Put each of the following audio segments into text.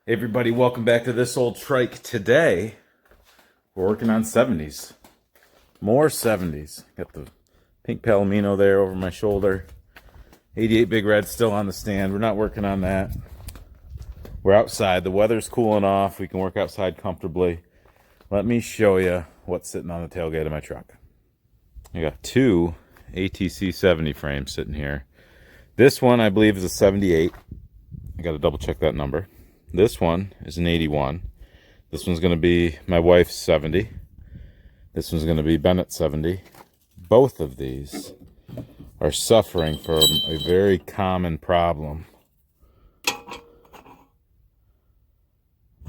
Hey everybody, welcome back to This Old Trike. Today, we're working on 70s. More 70s. Got the pink Palomino there over my shoulder. 88 Big Red still on the stand. We're not working on that. We're outside. The weather's cooling off. We can work outside comfortably. Let me show you what's sitting on the tailgate of my truck. I got two ATC 70 frames sitting here. This one, I believe, is a 78. I got to double check that number. This one is an 81. This one's going to be my wife's 70. This one's going to be Bennett's 70. Both of these are suffering from a very common problem.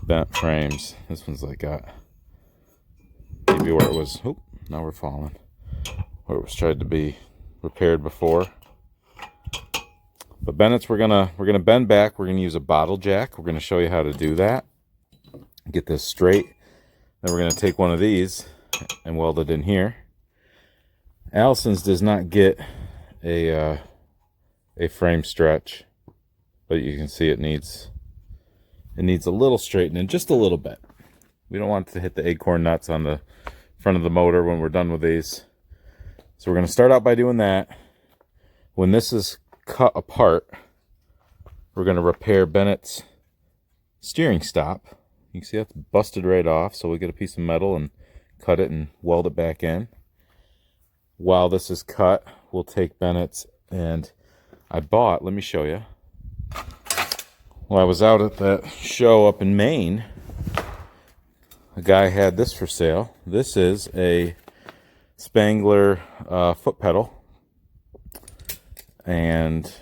Bent frames. This one's like got maybe where it was. Oh, now we're falling. Where it was tried to be repaired before. But Bennett's, we're gonna bend back. We're gonna use a bottle jack. We're gonna show you how to do that. Get this straight. Then we're gonna take one of these and weld it in here. Allison's does not get a frame stretch, but you can see it needs a little straightening, just a little bit. We don't want it to hit the acorn nuts on the front of the motor when we're done with these. So we're gonna start out by doing that. When this is cut apart, we're going to repair Bennett's steering stop. You can see that's busted right off, so we get a piece of metal and cut it and weld it back in. While this is cut, we'll take Bennett's, and I bought, let me show you. Well, I was out at that show up in Maine. A guy had this for sale. This is a Spangler foot pedal. And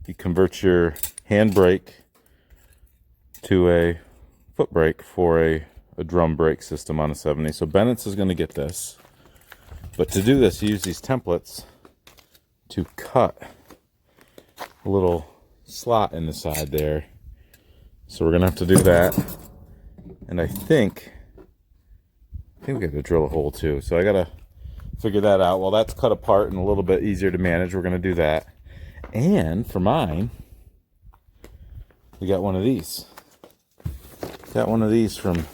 you convert your hand brake to a foot brake for a drum brake system on a 70. So Bennett's is going to get this. But to do this, you use these templates to cut a little slot in the side there. So we're going to have to do that. And I think we got to drill a hole too. So I got to figure that out. Well, that's cut apart and a little bit easier to manage. We're going to do that. And for mine, we got one of these. Got one of these from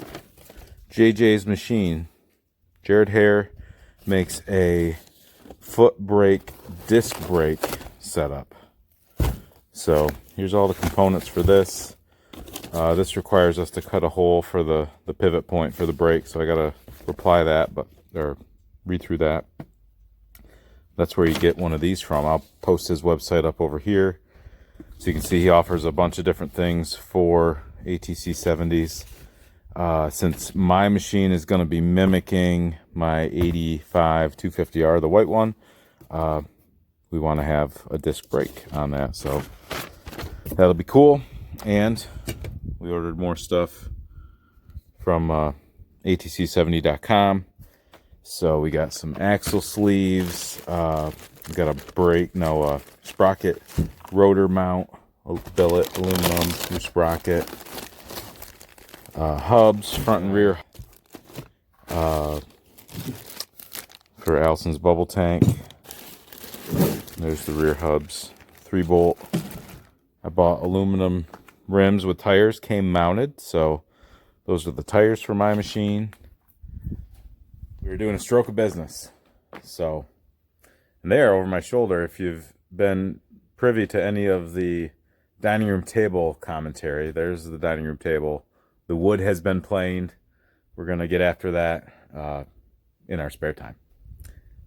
JJ's Machine. Jared Hare makes a foot brake, disc brake setup. So here's all the components for this. This requires us to cut a hole for the pivot point for the brake. So I got to reply that, or read through that. That's where you get one of these from. I'll post his website up over here so you can see he offers a bunch of different things for ATC 70s. Since my machine is going to be mimicking my 85 250R, the white one, we want to have a disc brake on that, so that'll be cool. And we ordered more stuff from ATC70.com. So we got some axle sleeves, we got a sprocket rotor mount, billet, aluminum, new sprocket, hubs, front and rear, for Allison's bubble tank. There's the rear hubs, 3-bolt. I bought aluminum rims with tires, came mounted, so those are the tires for my machine. We were doing a stroke of business. So, and there over my shoulder, if you've been privy to any of the dining room table commentary, there's the dining room table. The wood has been planed. We're going to get after that in our spare time.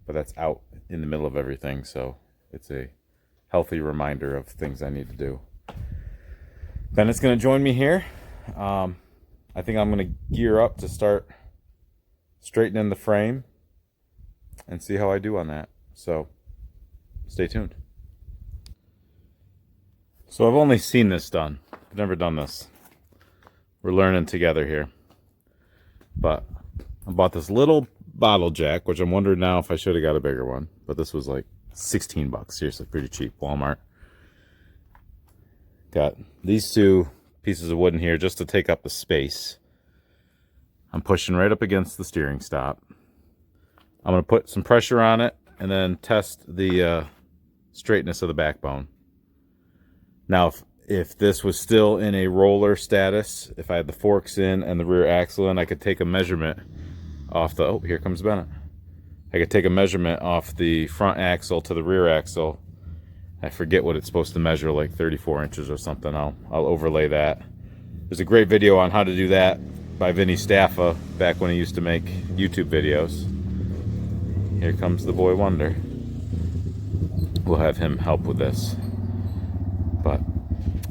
But that's out in the middle of everything, so it's a healthy reminder of things I need to do. Bennett's going to join me here. I think I'm going to gear up to start straightening the frame and see how I do on that. So stay tuned. So I've only seen this done. I've never done this. We're learning together here. But I bought this little bottle jack, which I'm wondering now if I should have got a bigger one. But this was like 16 bucks. Seriously, pretty cheap. Walmart. Got these two pieces of wood in here just to take up the space. I'm pushing right up against the steering stop. I'm going to put some pressure on it and then test the straightness of the backbone. Now, if this was still in a roller status, if I had the forks in and the rear axle in, I could take a measurement off the, oh, here comes Bennett. I could take a measurement off the front axle to the rear axle. I forget what it's supposed to measure, like 34 inches or something. I'll overlay that. There's a great video on how to do that by Vinny Staffa, back when he used to make YouTube videos. Here comes the boy wonder. We'll have him help with this. But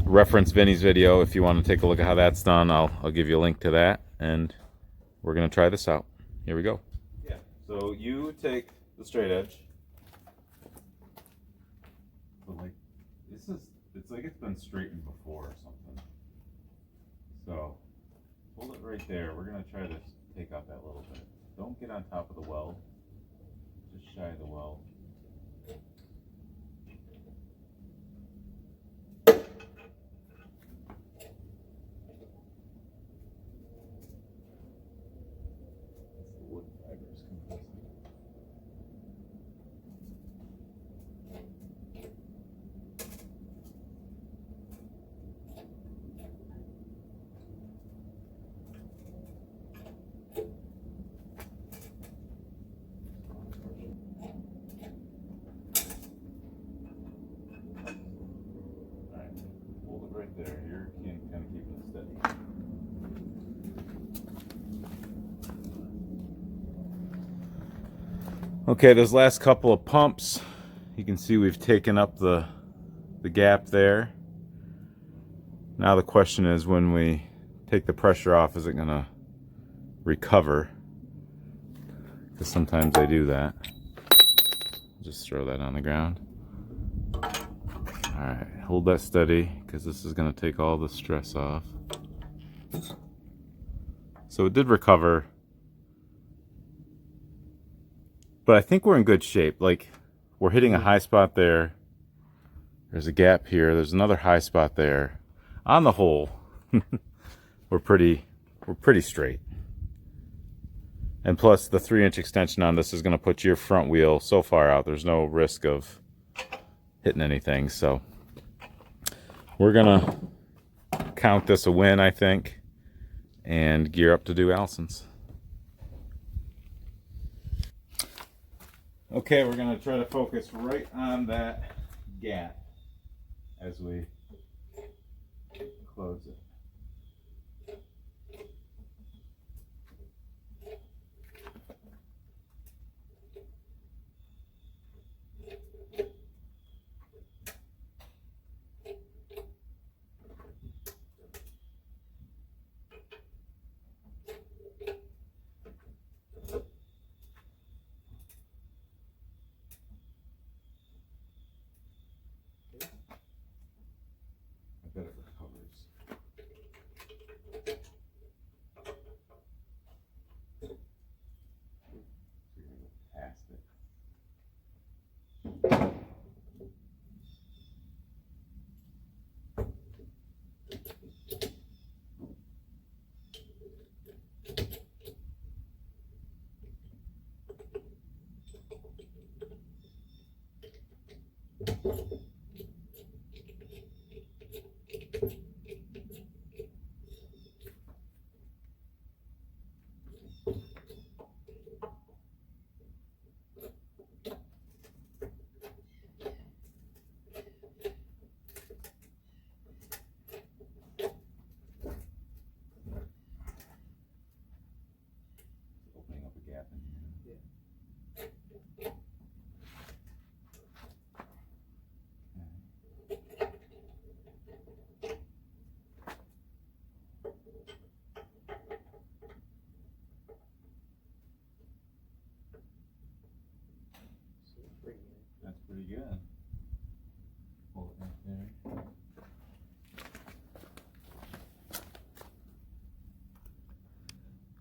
reference Vinny's video if you want to take a look at how that's done. I'll give you a link to that, and we're going to try this out. Here we go. Yeah, so you take the straight edge. But like, it's like it's been straightened before or something. So hold it right there. We're going to try to take out that little bit. Don't get on top of the weld. Just shy of the weld. Right there, you're kind of keeping it steady. Okay, those last couple of pumps, you can see we've taken up the gap there. Now the question is, when we take the pressure off, is it going to recover? Because sometimes they do that. Just throw that on the ground. Alright, hold that steady, because this is going to take all the stress off. So it did recover, but I think we're in good shape. Like, we're hitting a high spot there. There's a gap here. There's another high spot there. On the whole, we're pretty straight. And plus, the 3-inch extension on this is going to put your front wheel so far out. There's no risk of hitting anything, so we're gonna count this a win, I think, and gear up to do Allison's. Okay, we're gonna try to focus right on that gap as we close it. I bet it recovers. We're gonna go past it. Opening up a gap in here. That's pretty good. Hold it right there.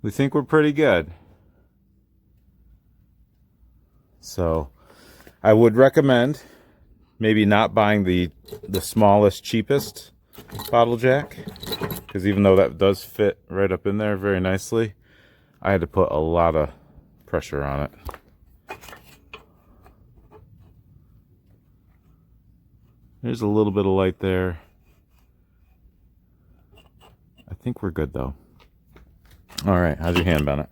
We think we're pretty good. So I would recommend maybe not buying the smallest, cheapest bottle jack, because even though that does fit right up in there very nicely, I had to put a lot of pressure on it. There's a little bit of light there. think we're good though. All right, how's your hand, Bennett?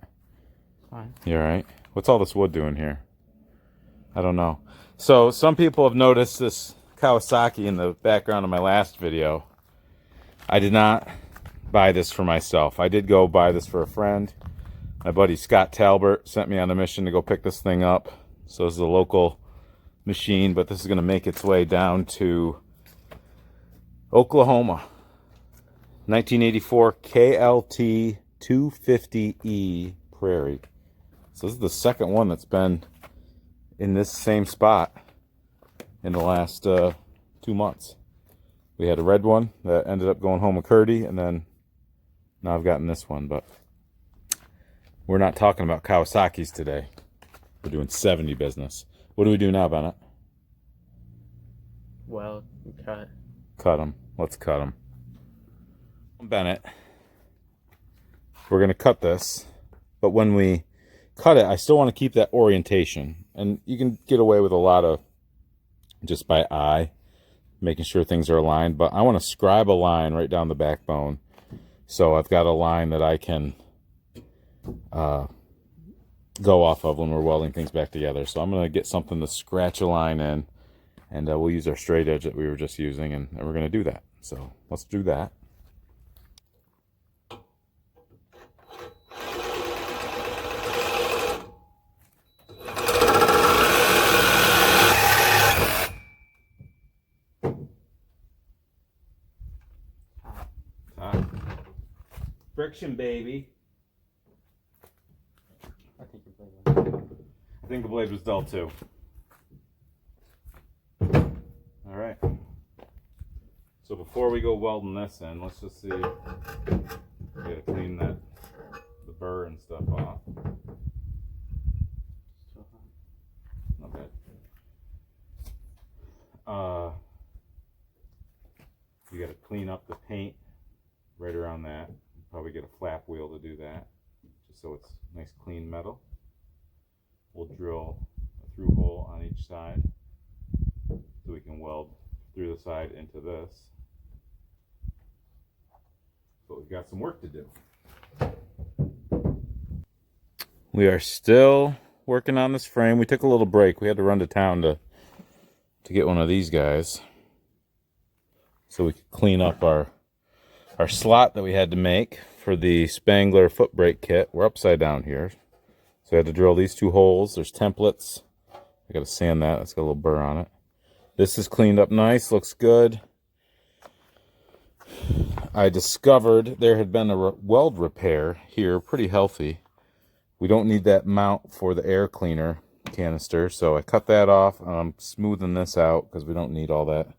Fine. You all right? What's all this wood doing here? I don't know. So some people have noticed this Kawasaki in the background of my last video. I did not buy this for myself. I did go buy this for a friend. My buddy Scott Talbert sent me on a mission to go pick this thing up. So this is a local machine, but this is going to make its way down to Oklahoma. 1984 KLT 250E Prairie. So this is the second one that's been in this same spot in the last 2 months. We had a red one that ended up going home with Curdy, and then now I've gotten this one, but we're not talking about Kawasaki's today. We're doing 70 business. What do we do now, Bennett? Well, cut. Cut them. Let's cut them. Bennett, we're going to cut this, but when we cut it, I still want to keep that orientation. And you can get away with a lot of just by eye, making sure things are aligned, but I want to scribe a line right down the backbone. So I've got a line that I can go off of when we're welding things back together. So I'm going to get something to scratch a line in, and we'll use our straight edge that we were just using, and we're going to do that. So let's do that. Friction, baby. I think your blade was dull. I think the blade was dull too. All right. So before we go welding this in, let's just see. We gotta clean the burr and stuff off. Not bad. You gotta clean up the paint right around that. Probably get a flap wheel to do that, just so it's nice clean metal. We'll drill a through hole on each side so we can weld through the side into this. But we've got some work to do. We are still working on this frame. We took a little break. We had to run to town to get one of these guys so we could clean up our slot that we had to make for the Spangler foot brake kit. We're upside down here, so I had to drill these 2 holes. There's templates. I gotta sand that. It's got a little burr on it. This is cleaned up nice, looks good. I discovered there had been a weld repair here, pretty healthy. We don't need that mount for the air cleaner canister, so I cut that off. I'm smoothing this out because we don't need all that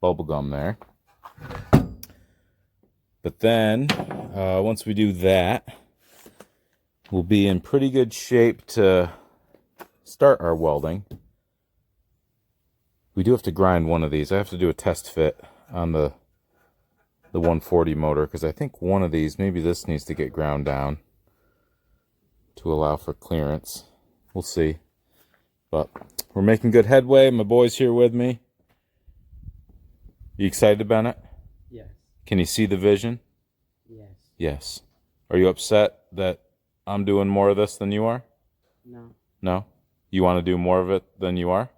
bubble gum there. But then, once we do that, we'll be in pretty good shape to start our welding. We do have to grind one of these. I have to do a test fit on the 140 motor, because I think one of these, maybe this needs to get ground down to allow for clearance. We'll see. But we're making good headway. My boy's here with me. You excited, Bennett? Yes. Can you see the vision? Yes. Yes. Are you upset that I'm doing more of this than you are? No. No? You want to do more of it than you are?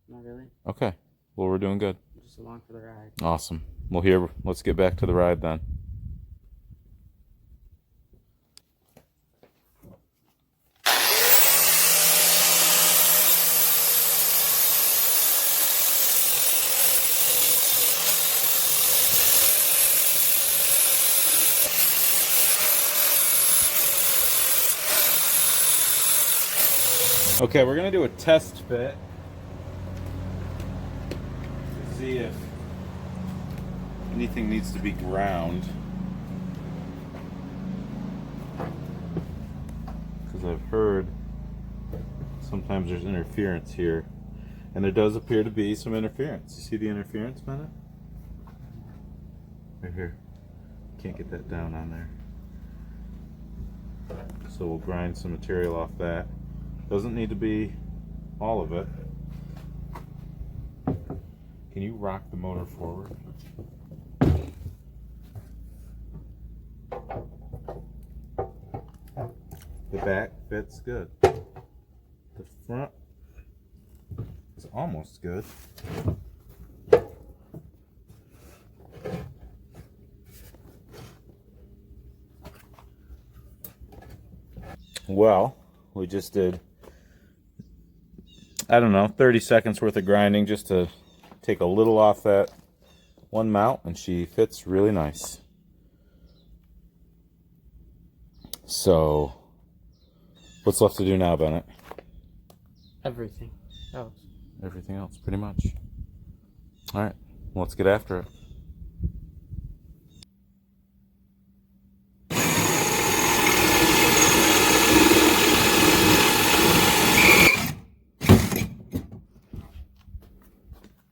Not really. Okay. Well, we're doing good. I'm just along for the ride. Awesome. Well, here, let's get back to the ride then. Okay, we're going to do a test fit to see if anything needs to be ground. Because I've heard sometimes there's interference here. And there does appear to be some interference. You see the interference, Bennett? Right here. Can't get that down on there. So we'll grind some material off that. Doesn't need to be all of it. Can you rock the motor forward? The back fits good. The front is almost good. Well, we just did, I don't know, 30 seconds worth of grinding just to take a little off that one mount, and she fits really nice. So, what's left to do now, Bennett? Everything else. Everything else, pretty much. All right, let's get after it.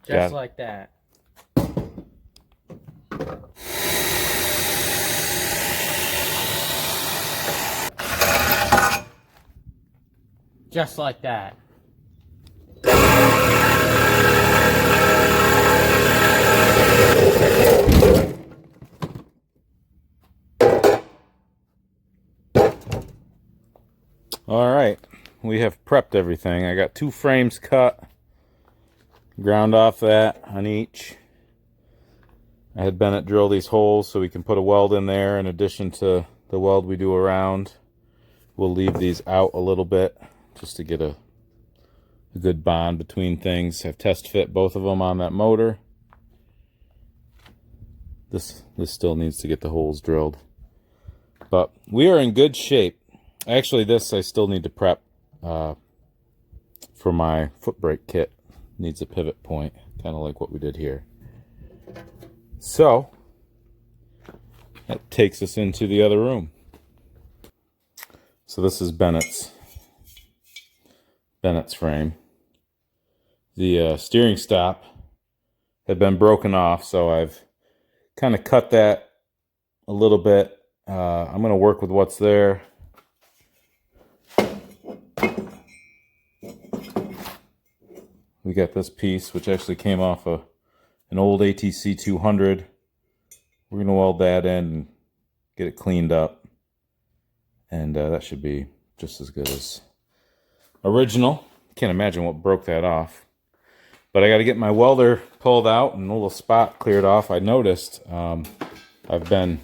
Just like that. Just like that. All right, we have prepped everything. I got 2 frames cut, ground off that on each. I had Bennett drill these holes so we can put a weld in there in addition to the weld we do around. We'll leave these out a little bit just to get a good bond between things. I've test fit both of them on that motor. This still needs to get the holes drilled. But we are in good shape. Actually, this I still need to prep for my foot brake kit. Needs a pivot point, kind of like what we did here. So, that takes us into the other room. So this is Bennett's frame. The steering stop had been broken off, so I've kind of cut that a little bit. I'm going to work with what's there. We got this piece, which actually came off an old ATC 200. We're going to weld that in and get it cleaned up. And that should be just as good as original. Can't imagine what broke that off. But I got to get my welder pulled out and a little spot cleared off. I noticed I've been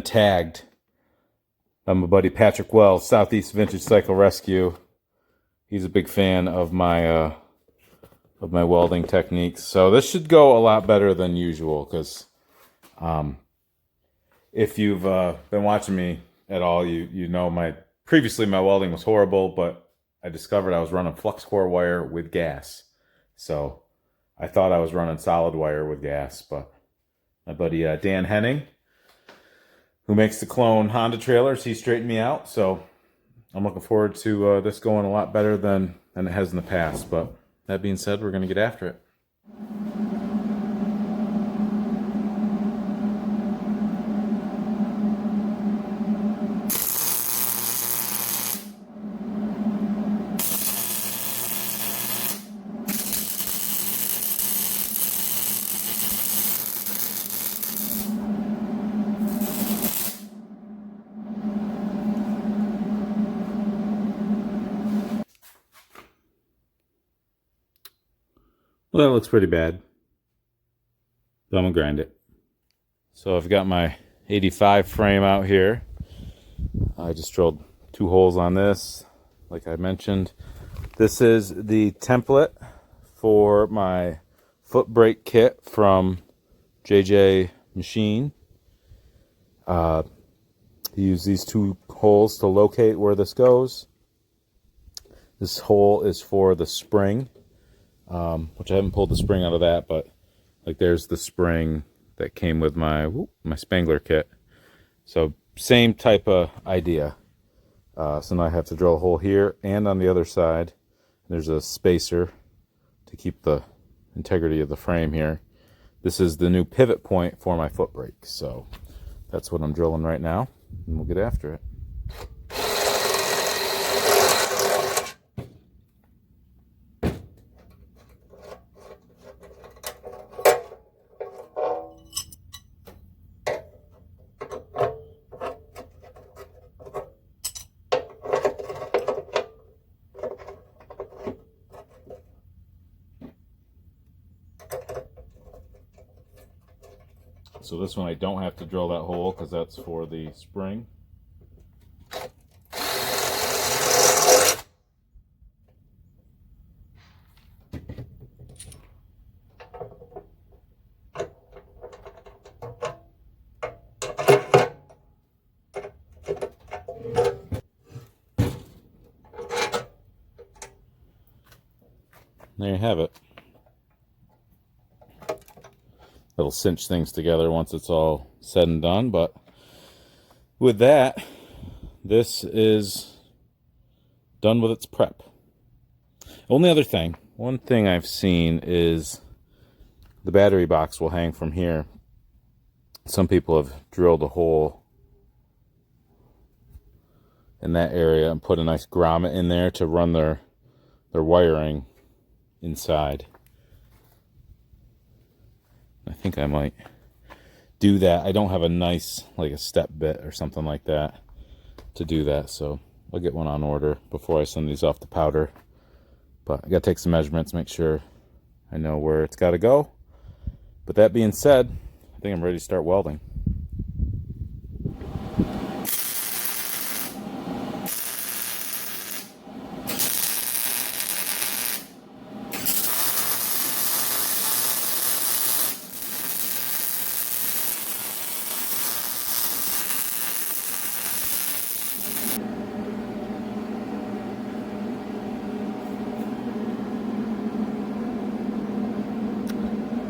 tagged by my buddy Patrick Wells, Southeast Vintage Cycle Rescue. He's a big fan of my welding techniques. So this should go a lot better than usual because if you've been watching me at all, you know previously my welding was horrible, but I discovered I was running flux core wire with gas. So I thought I was running solid wire with gas, but my buddy Dan Henning, who makes the clone Honda trailers, he straightened me out. So I'm looking forward to this going a lot better than it has in the past. But that being said, we're going to get after it. Well, that looks pretty bad. So I'm going to grind it. So I've got my 85 frame out here. I just drilled 2 holes on this, like I mentioned. This is the template for my foot brake kit from JJ Machine. Use these 2 holes to locate where this goes. This hole is for the spring. Which I haven't pulled the spring out of that, but like there's the spring that came with my Spangler kit. So same type of idea. So now I have to drill a hole here and on the other side. There's a spacer to keep the integrity of the frame here. This is the new pivot point for my foot brake. So that's what I'm drilling right now, and we'll get after it. So this one I don't have to drill that hole because that's for the spring. There you have it. It'll cinch things together once it's all said and done, but with that, this is done with its prep. Only other thing, one thing I've seen is the battery box will hang from here. Some people have drilled a hole in that area and put a nice grommet in there to run their wiring inside. I think I might do that. I don't have a nice, like a step bit or something like that to do that, so I'll get one on order before I send these off to powder. But I gotta take some measurements, make sure I know where it's gotta go. But that being said, I think I'm ready to start welding.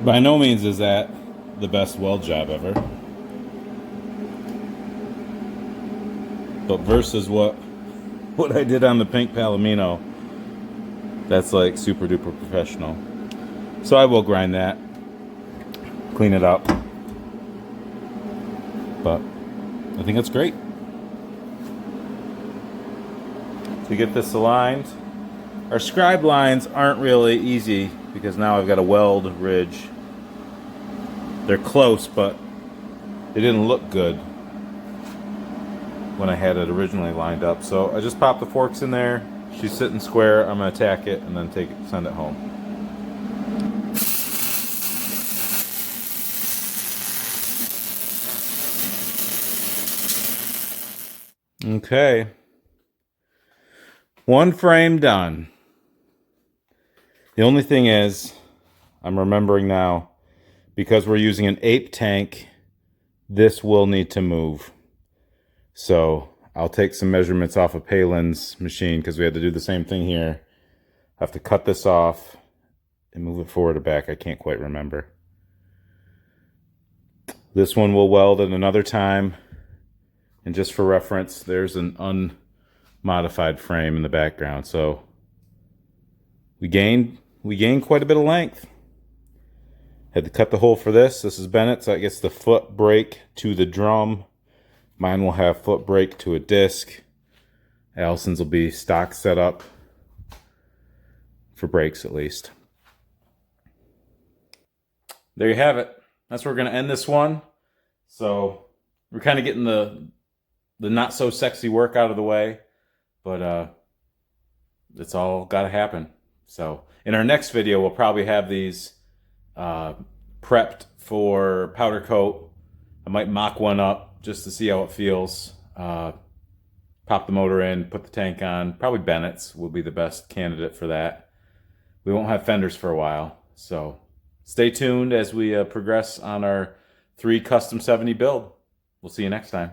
By no means is that the best weld job ever. But versus what I did on the pink Palomino, that's like super duper professional. So I will grind that, clean it up. But I think that's great. To get this aligned, our scribe lines aren't really easy because now I've got a weld ridge. They're close, but they didn't look good when I had it originally lined up. So I just popped the forks in there. She's sitting square. I'm gonna tack it and then send it home. Okay. One frame done. The only thing is, I'm remembering now, because we're using an ape tank, this will need to move. So I'll take some measurements off of Palin's machine because we had to do the same thing here. I have to cut this off and move it forward or back. I can't quite remember. This one will weld at another time. And just for reference, there's an unmodified frame in the background. So we gained quite a bit of length. Had to cut the hole for this. This is Bennett's. That gets the foot brake to the drum. Mine will have foot brake to a disc. Allison's will be stock set up for brakes at least. There you have it. That's where we're going to end this one. So we're kind of getting the not so sexy work out of the way, but it's all got to happen. So in our next video, we'll probably have these prepped for powder coat. I might mock one up just to see how it feels. Pop the motor in, put the tank on. Probably Bennett's will be the best candidate for that. We won't have fenders for a while, so stay tuned as we progress on our 3 Custom 70 build. We'll see you next time.